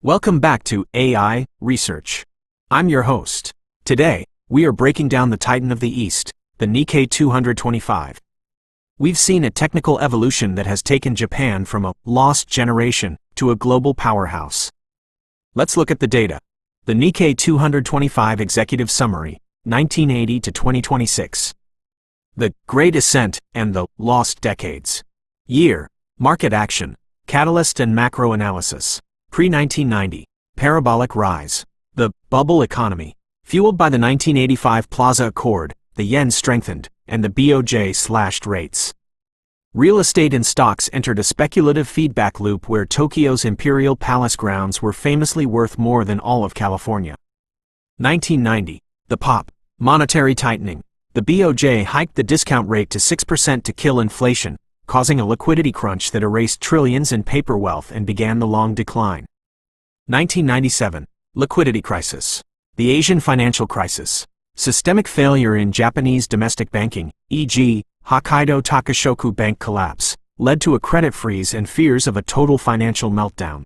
Welcome back to AI Research. I'm your host. Today, we are breaking down the Titan of the East, the Nikkei 225. We've seen a technical evolution that has taken Japan from a lost generation to a global powerhouse. Let's look at the data. The Nikkei 225 Executive Summary, 1980 to 2026. The Great Ascent and the Lost Decades. Year, Market Action, Catalyst and Macro Analysis. Pre-1990, Parabolic Rise. The Bubble Economy. Fueled by the 1985 Plaza Accord, the yen strengthened, and the BOJ slashed rates. Real estate and stocks entered a speculative feedback loop where Tokyo's Imperial Palace grounds were famously worth more than all of California. 1990, the POP. Monetary tightening. The BOJ hiked the discount rate to 6% to kill inflation, causing a liquidity crunch that erased trillions in paper wealth and began the long decline. 1997, liquidity crisis. The Asian financial crisis. Systemic failure in Japanese domestic banking, e.g., Hokkaido Takashoku Bank collapse, led to a credit freeze and fears of a total financial meltdown.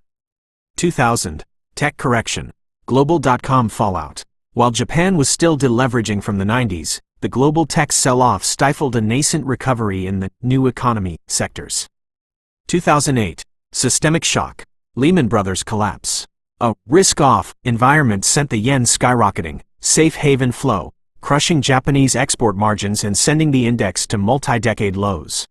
2000, tech correction. Global dot-com fallout. While Japan was still deleveraging from the 90s, the global tech sell-off stifled a nascent recovery in the new economy sectors. 2008, systemic shock. Lehman Brothers collapse. A risk-off environment sent the yen skyrocketing, safe haven flow, crushing Japanese export margins and sending the index to multi-decade lows.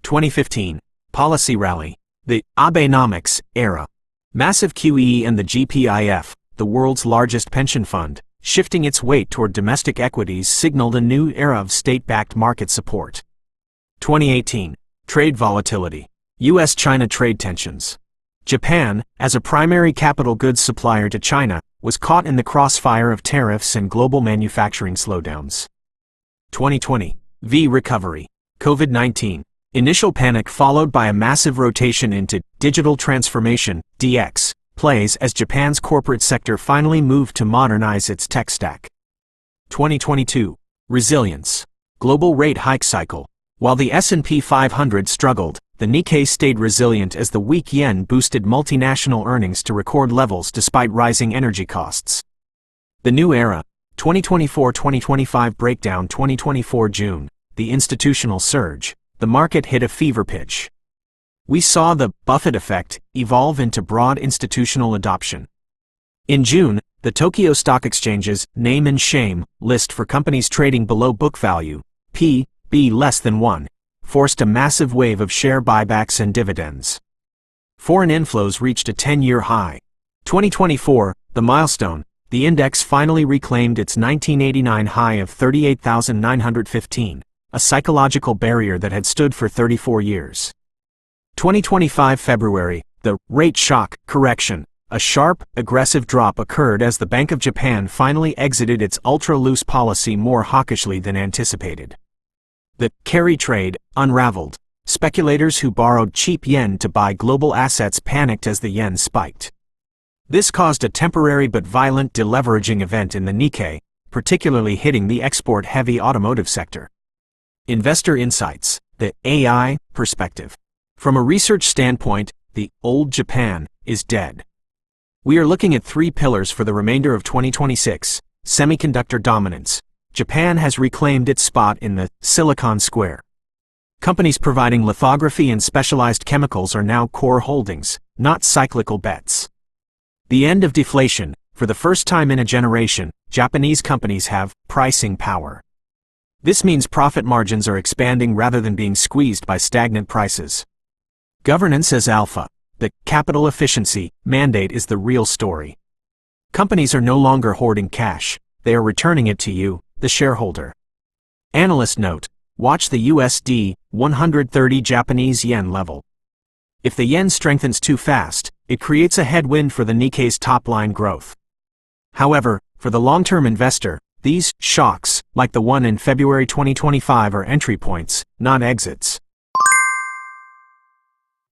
2015, policy rally. The Abenomics era. Massive QE and the GPIF, the world's largest pension fund, shifting its weight toward domestic equities signaled a new era of state-backed market support. 2018, trade volatility. U.S.-China trade tensions. Japan, as a primary capital goods supplier to China, was caught in the crossfire of tariffs and global manufacturing slowdowns. 2020, V-recovery. COVID-19. Initial panic followed by a massive rotation into digital transformation, DX, plays as Japan's corporate sector finally moved to modernize its tech stack. 2022, resilience. Global rate hike cycle. While the S&P 500 struggled, the Nikkei stayed resilient as the weak yen boosted multinational earnings to record levels despite rising energy costs. The new era, 2024-2025 breakdown. 2024 June, the institutional surge. The market hit a fever pitch. We saw the Buffett effect evolve into broad institutional adoption. In June, the Tokyo Stock Exchange's name and shame list for companies trading below book value, P/B less than 1, forced a massive wave of share buybacks and dividends. Foreign inflows reached a 10-year high. 2024, the milestone, the index finally reclaimed its 1989 high of 38,915, a psychological barrier that had stood for 34 years. 2025 February, the rate shock correction. A sharp, aggressive drop occurred as the Bank of Japan finally exited its ultra-loose policy more hawkishly than anticipated. The carry trade unraveled. Speculators who borrowed cheap yen to buy global assets panicked as the yen spiked. This caused a temporary but violent deleveraging event in the Nikkei, particularly hitting the export-heavy automotive sector. Investor insights. The AI perspective. From a research standpoint, the old Japan is dead. We are looking at three pillars for the remainder of 2026. Semiconductor dominance. Japan has reclaimed its spot in the Silicon Square. Companies providing lithography and specialized chemicals are now core holdings, not cyclical bets. The end of deflation. For the first time in a generation, Japanese companies have pricing power. This means profit margins are expanding rather than being squeezed by stagnant prices. Governance as alpha. The capital efficiency mandate is the real story. Companies are no longer hoarding cash, they are returning it to you, the shareholder. Analyst note, watch the USD 130 Japanese yen level. If the yen strengthens too fast, it creates a headwind for the Nikkei's top-line growth. However, for the long-term investor, these shocks, like the one in February 2025, are entry points, not exits.